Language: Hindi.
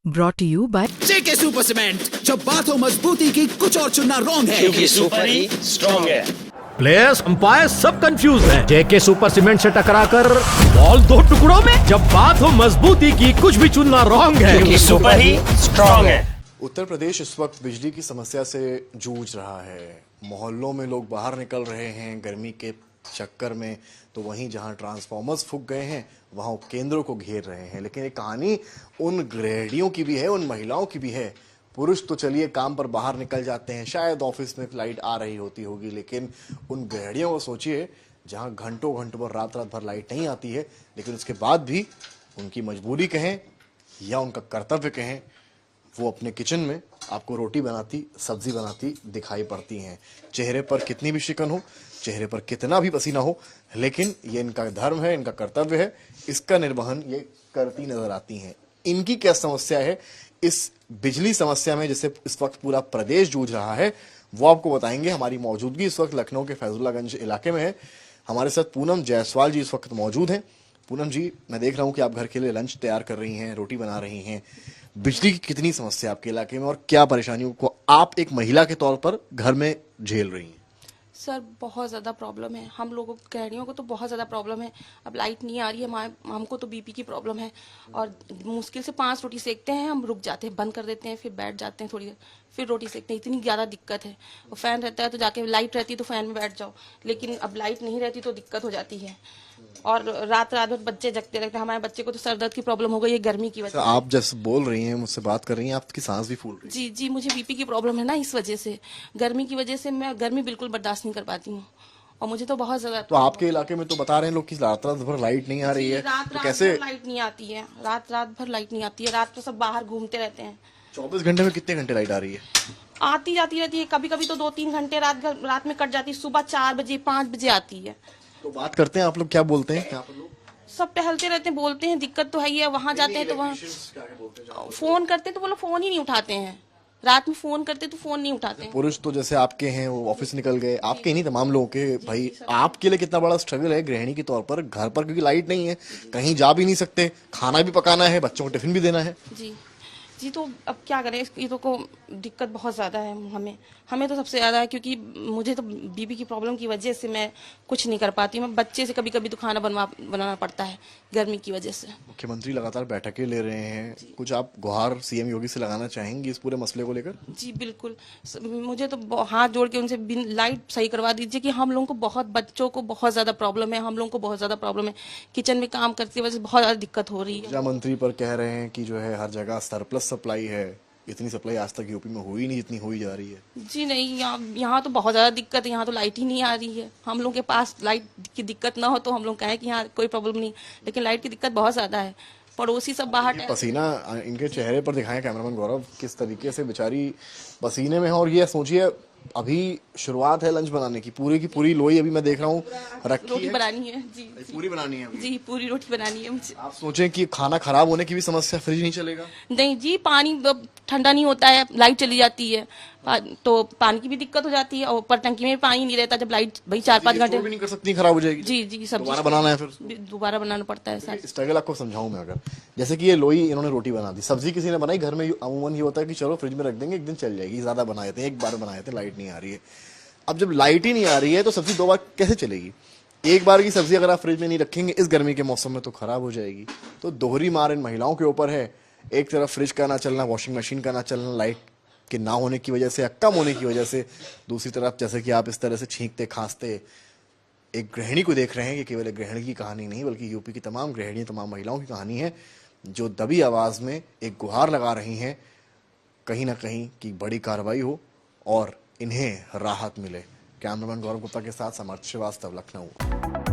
Brought to you by JK super cement, जब बात हो मजबूती की कुछ और चुनना रॉन्ग है, क्योंकि सुपर ही स्ट्रॉन्ग है। प्लेयर्स अंपायर सब कंफ्यूज हैं। जेके सुपर सीमेंट से टकराकर बॉल दो टुकड़ों में। जब बात हो मजबूती की कुछ भी चुनना रॉन्ग है, क्योंकि सुपर ही स्ट्रॉन्ग है। उत्तर प्रदेश इस वक्त बिजली की समस्या से जूझ रहा है। मोहल्लों में लोग बाहर निकल रहे हैं गर्मी के चक्कर में, तो वहीं जहां ट्रांसफार्मर्स फूक गए हैं वहां उपकेंद्रों को घेर रहे हैं। लेकिन ये कहानी उन गृहिणियों की भी है, उन महिलाओं की भी है। पुरुष तो चलिए काम पर बाहर निकल जाते हैं, शायद ऑफिस में लाइट आ रही होगी, लेकिन उन गृहिणियों को सोचिए जहां घंटों घंटों पर रात भर लाइट नहीं आती है, लेकिन उसके बाद भी उनकी मजबूरी कहें या उनका कर्तव्य कहें, वो अपने किचन में आपको रोटी बनाती, सब्जी बनाती दिखाई पड़ती हैं। चेहरे पर कितनी भी शिकन हो, चेहरे पर कितना भी पसीना हो, लेकिन ये इनका धर्म है, इनका कर्तव्य है, इसका निर्वहन ये करती नजर आती हैं। इनकी क्या समस्या है इस बिजली समस्या में जिससे इस वक्त पूरा प्रदेश जूझ रहा है, वो आपको बताएंगे। हमारी मौजूदगी इस वक्त लखनऊ के फैजुल्लागंज इलाके में है। हमारे साथ पूनम जायसवाल जी इस वक्त मौजूद हैं। पूनम जी, मैं देख रहा हूँ कि आप घर के लिए लंच तैयार कर रही हैं, रोटी बना रही हैं। बिजली की कितनी समस्या आपके इलाके में और क्या परेशानियों को आप एक महिला के तौर पर घर में झेल रही हैं? सर बहुत ज़्यादा प्रॉब्लम है, हम लोगों को गृहिणियों को तो बहुत ज़्यादा प्रॉब्लम है। अब लाइट नहीं आ रही है, हमको तो बीपी की प्रॉब्लम है और मुश्किल से 5 रोटी सेकते हैं, हम रुक जाते हैं, बंद कर देते हैं, फिर बैठ जाते हैं थोड़ी देर, फिर रोटी सेकते हैं। इतनी ज़्यादा दिक्कत है। और फैन रहता है तो जाके, लाइट रहती है तो फैन में बैठ जाओ, लेकिन अब लाइट नहीं रहती तो दिक्कत हो जाती है। और रात भर बच्चे जगते रहते हैं। हमारे बच्चे को तो सर दर्द की प्रॉब्लम हो गई है गर्मी की वजह से। आप जैसे बोल रही हैं, मुझसे बात कर रही हैं, आपकी सांस भी फूल रही है। जी, मुझे बीपी की प्रॉब्लम है ना, इस वजह से, गर्मी की वजह से मैं गर्मी बिल्कुल बर्दाश्त नहीं कर पाती हूँ और मुझे तो बहुत ज्यादा। तो आपके इलाके में तो बता रहे हैं लोग कि रात भर लाइट नहीं आ रही है, तो कैसे? लाइट नहीं आती है, रात भर लाइट नहीं आती है। रात को सब बाहर घूमते रहते हैं। 24 घंटे में कितने घंटे लाइट आ रही है? आती जाती रहती है, कभी कभी तो 2-3 घंटे रात में कट जाती है। सुबह 4 बजे 5 बजे आती है। तो बात करते हैं, आप लोग क्या बोलते हैं यहाँ पर? लोग सब टहलते रहते हैं, बोलते हैं दिक्कत तो है ही है। वहां जाते हैं तो वहाँ फोन करते तो वो लोग फोन ही नहीं उठाते हैं। रात में फोन करते तो फोन नहीं उठाते हैं। पुरुष तो जैसे आपके हैं वो ऑफिस निकल गए, आपके नहीं तमाम लोगों के। भाई आपके लिए कितना बड़ा स्ट्रगल है गृहिणी के तौर पर घर पर, क्योंकि लाइट नहीं है, कहीं जा भी नहीं सकते, खाना भी पकाना है, बच्चों को टिफिन भी देना है। जी, तो अब क्या करें, ये तो को दिक्कत बहुत ज़्यादा है हमें तो सबसे ज़्यादा है, क्योंकि मुझे तो बीपी की प्रॉब्लम की वजह से मैं कुछ नहीं कर पाती हूँ। मैं बच्चे से कभी कभी तो खाना बनाना पड़ता है गर्मी की वजह से। मुख्यमंत्री लगातार बैठकें ले रहे हैं, कुछ आप गुहार सीएम योगी से लगाना चाहेंगी इस पूरे मसले को लेकर? जी बिल्कुल, मुझे तो हाथ जोड़ के उनसे लाइट सही करवा दीजिए कि हम लोगों को बच्चों को बहुत ज़्यादा प्रॉब्लम है, हम लोगों को बहुत ज़्यादा प्रॉब्लम है। किचन में काम करती वजह से बहुत ज़्यादा दिक्कत हो रही है। ऊर्जा मंत्री पर कह रहे हैं कि जो है हर जगह सरप्लस सप्लाई है, इतनी सप्लाई आज तक यूपी में हुई नहीं जितनी हुई जा रही है। जी नहीं, यहाँ तो बहुत ज्यादा दिक्कत है। यहाँ तो लाइट ही नहीं आ रही है। हम लोग के पास लाइट की दिक्कत ना हो तो हम लोग कहें कि यहाँ कोई प्रॉब्लम नहीं, लेकिन लाइट की दिक्कत बहुत ज्यादा है। पड़ोसी सब बाहर, पसीना इनके चेहरे पर दिखाएं कैमरामैन गौरव, किस तरीके से बेचारी पसीने में है। और ये सोचिए अभी शुरुआत है लंच बनाने की पूरी लोई अभी मैं देख रहा हूँ रखी रोटी है। बनानी है जी, पूरी बनानी है अभी। जी पूरी रोटी बनानी है मुझे। आप सोचें कि खाना खराब होने की भी समस्या, फ्रिज नहीं चलेगा? नहीं जी, पानी ठंडा नहीं होता है, लाइट चली जाती है तो पानी की भी दिक्कत हो जाती है। और ऊपर टंकी में पानी नहीं रहता जब लाइट भाई 4-5 घंटे भी नहीं कर सकती, खराब हो जाएगी। जी सब दोबारा बनाना है, फिर दोबारा बनाना पड़ता है। सर स्ट्रगल आपको समझाऊं मैं, अगर जैसे कि ये लोई इन्होंने रोटी बना दी, सब्जी किसी ने बनाई घर में, अमूमन ये होता है कि चलो फ्रिज में रख देंगे, एक दिन चल जाएगी, ज्यादा बनाए थे, एक बार बनाए थे, लाइट नहीं आ रही है। अब जब लाइट ही नहीं आ रही है तो सब्जी 2 बार कैसे चलेगी? एक बार की सब्जी अगर आप फ्रिज में नहीं रखेंगे इस गर्मी के मौसम में तो खराब हो जाएगी। तो दोहरी मार इन महिलाओं के ऊपर है। एक तरफ फ्रिज का ना चलना, वॉशिंग मशीन का ना चलना, लाइट के ना होने की वजह से या कम होने की वजह से, दूसरी तरफ जैसे कि आप इस तरह से छींकते खांसते एक गृहिणी को देख रहे हैं कि केवल एक गृहिणी की कहानी नहीं बल्कि यूपी की तमाम गृहिणी, तमाम महिलाओं की कहानी है जो दबी आवाज में एक गुहार लगा रही हैं कहीं ना कहीं कि बड़ी कार्रवाई हो और इन्हें राहत मिले। कैमरामैन गौरव गुप्ता के साथ समर्थ श्रीवास्तव, लखनऊ।